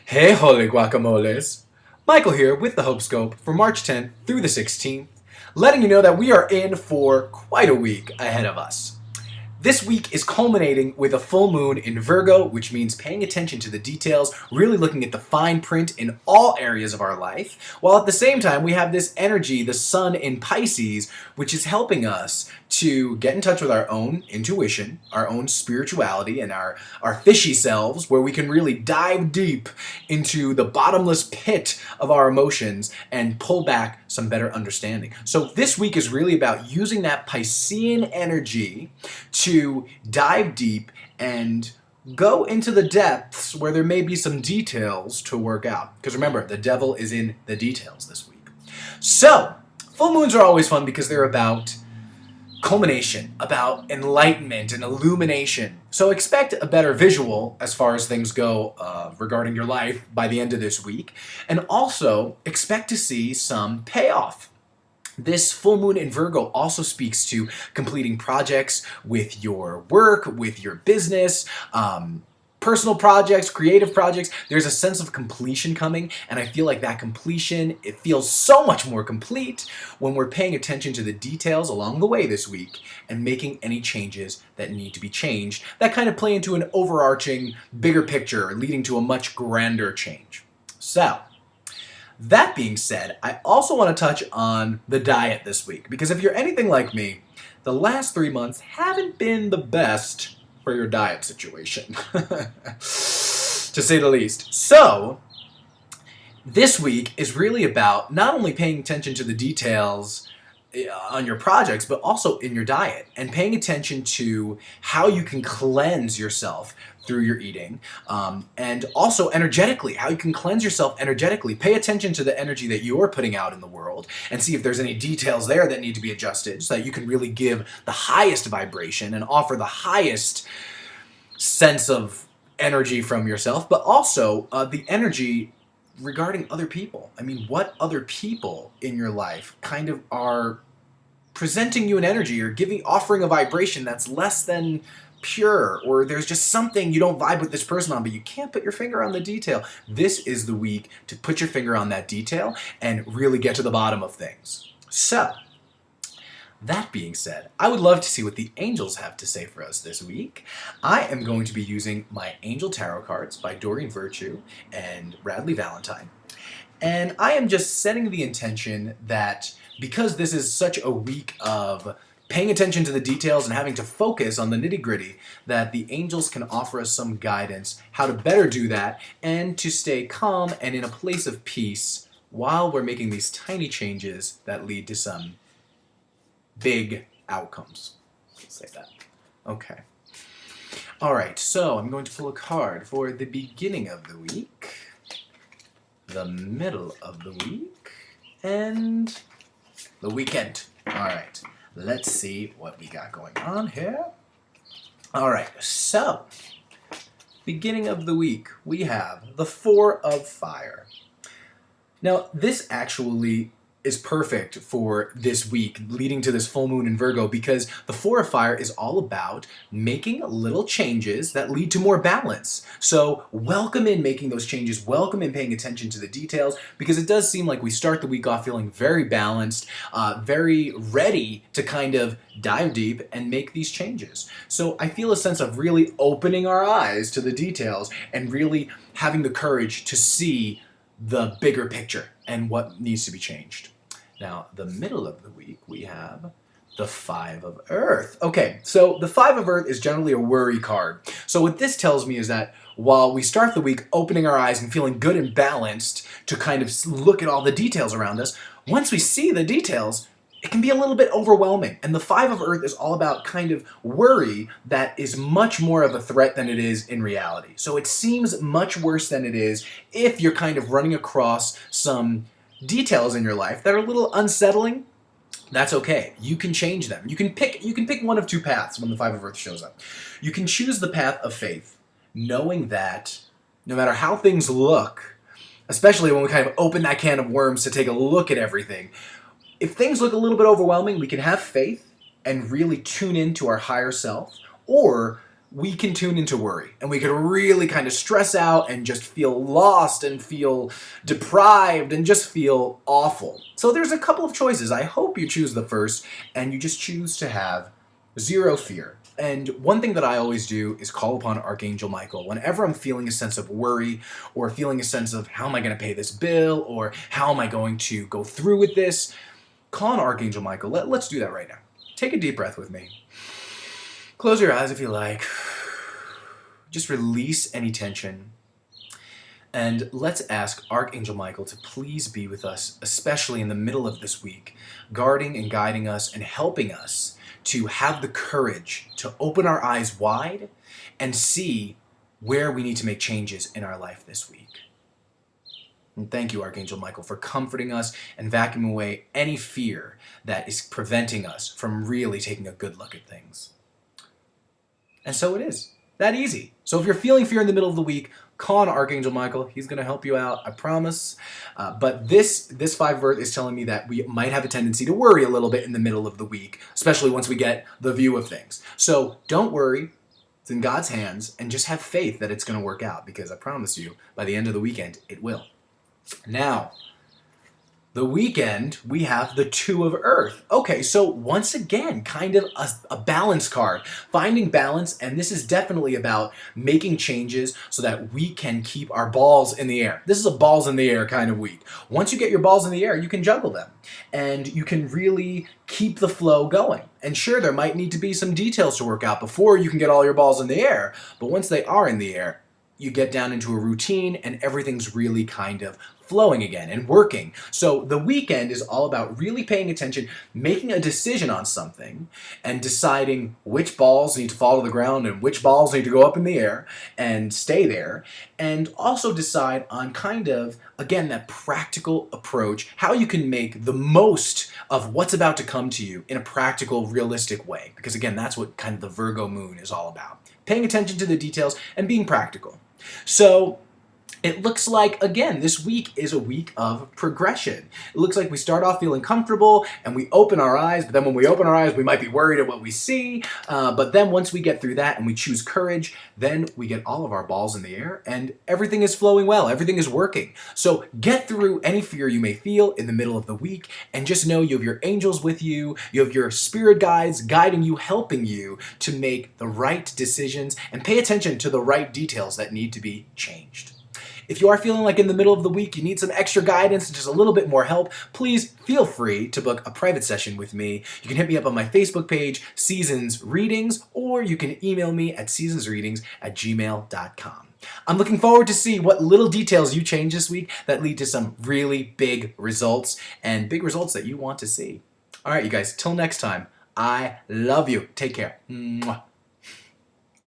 Hey, holy guacamoles! Michael here with the Hope Scope for March 10th through the 16th, letting you know that we are in for quite a week ahead of us. This week is culminating with a full moon in Virgo, which means paying attention to the details, really looking at the fine print in all areas of our life, while at the same time we have this energy, the sun in Pisces, which is helping us to get in touch with our own intuition, our own spirituality, and our fishy selves, where we can really dive deep into the bottomless pit of our emotions and pull back some better understanding. So this week is really about using that Piscean energy to dive deep and go into the depths where there may be some details to work out. Because remember, the devil is in the details this week. So, full moons are always fun because they're about culmination, about enlightenment and illumination. So expect a better visual as far as things go regarding your life by the end of this week. And also expect to see some payoff. This full moon in Virgo also speaks to completing projects with your work, with your business, personal projects, creative projects. There's a sense of completion coming, and I feel like that completion, it feels so much more complete when we're paying attention to the details along the way this week and making any changes that need to be changed that kind of play into an overarching, bigger picture, leading to a much grander change. So, that being said, I also want to touch on the diet this week, because if you're anything like me, the last 3 months haven't been the best for your diet situation, to say the least. So, this week is really about not only paying attention to the details on your projects, but also in your diet, and paying attention to how you can cleanse yourself through your eating, and also energetically, how you can cleanse yourself energetically. Pay attention to the energy that you're putting out in the world and see if there's any details there that need to be adjusted so that you can really give the highest vibration and offer the highest sense of energy from yourself, but also the energy regarding other people. I mean, what other people in your life kind of are presenting you an energy or offering a vibration that's less than pure, or there's just something you don't vibe with this person on, but you can't put your finger on the detail. This is the week to put your finger on that detail and really get to the bottom of things. So, that being said, I would love to see what the angels have to say for us this week. I am going to be using my Angel Tarot cards by Doreen Virtue and Radley Valentine. And I am just setting the intention that because this is such a week of paying attention to the details and having to focus on the nitty-gritty, that the angels can offer us some guidance how to better do that and to stay calm and in a place of peace while we're making these tiny changes that lead to some big outcomes. Let's say that. Okay. Alright, so I'm going to pull a card for the beginning of the week, the middle of the week, and the weekend. Alright, let's see what we got going on here. Alright, so, beginning of the week, we have the Four of Fire. Now, this actually is perfect for this week leading to this full moon in Virgo, because the Four of Fire is all about making little changes that lead to more balance. So welcome in making those changes, welcome in paying attention to the details, because it does seem like we start the week off feeling very balanced, very ready to kind of dive deep and make these changes. So I feel a sense of really opening our eyes to the details and really having the courage to see the bigger picture and what needs to be changed. Now, the middle of the week, we have the Five of Earth. Okay, so the Five of Earth is generally a worry card. So what this tells me is that while we start the week opening our eyes and feeling good and balanced to kind of look at all the details around us, once we see the details, it can be a little bit overwhelming. And the Five of Earth is all about kind of worry that is much more of a threat than it is in reality. So it seems much worse than it is if you're kind of running across some details in your life that are a little unsettling. That's okay. You can change them. You can pick one of two paths when the Five of Earth shows up. You can choose the path of faith, knowing that no matter how things look, especially when we kind of open that can of worms to take a look at everything, if things look a little bit overwhelming, we can have faith and really tune into our higher self, or we can tune into worry and we can really kind of stress out and just feel lost and feel deprived and just feel awful. So there's a couple of choices. I hope you choose the first and you just choose to have zero fear. And one thing that I always do is call upon Archangel Michael. Whenever I'm feeling a sense of worry or feeling a sense of how am I going to pay this bill or how am I going to go through with this, call on Archangel Michael. Let's do that right now. Take a deep breath with me. Close your eyes if you like. Just release any tension. And let's ask Archangel Michael to please be with us, especially in the middle of this week, guarding and guiding us and helping us to have the courage to open our eyes wide and see where we need to make changes in our life this week. And thank you, Archangel Michael, for comforting us and vacuuming away any fear that is preventing us from really taking a good look at things. And so it is. That easy. So if you're feeling fear in the middle of the week, call on Archangel Michael. He's going to help you out, I promise. But this 5 verse is telling me that we might have a tendency to worry a little bit in the middle of the week, especially once we get the view of things. So don't worry. It's in God's hands, and just have faith that it's going to work out, because I promise you, by the end of the weekend, it will. Now, the weekend, we have the 2 of Earth. Okay, so once again, kind of a balance card. Finding balance, and this is definitely about making changes so that we can keep our balls in the air. This is a balls in the air kind of week. Once you get your balls in the air, you can juggle them. And you can really keep the flow going. And sure, there might need to be some details to work out before you can get all your balls in the air. But once they are in the air, you get down into a routine and everything's really kind of flowing again and working. So the weekend is all about really paying attention, making a decision on something, and deciding which balls need to fall to the ground and which balls need to go up in the air and stay there. And also decide on kind of, again, that practical approach, how you can make the most of what's about to come to you in a practical, realistic way. Because again, that's what kind of the Virgo moon is all about. Paying attention to the details and being practical. So it looks like, again, this week is a week of progression. It looks like we start off feeling comfortable and we open our eyes, but then when we open our eyes, we might be worried at what we see. But then once we get through that and we choose courage, then we get all of our balls in the air and everything is flowing well. Everything is working. So get through any fear you may feel in the middle of the week and just know you have your angels with you. You have your spirit guides guiding you, helping you to make the right decisions and pay attention to the right details that need to be changed. If you are feeling like in the middle of the week you need some extra guidance and just a little bit more help, please feel free to book a private session with me. You can hit me up on my Facebook page, Seasons Readings, or you can email me at seasonsreadings@gmail.com. I'm looking forward to see what little details you change this week that lead to some really big results, and big results that you want to see. All right, you guys, till next time, I love you. Take care. Mwah.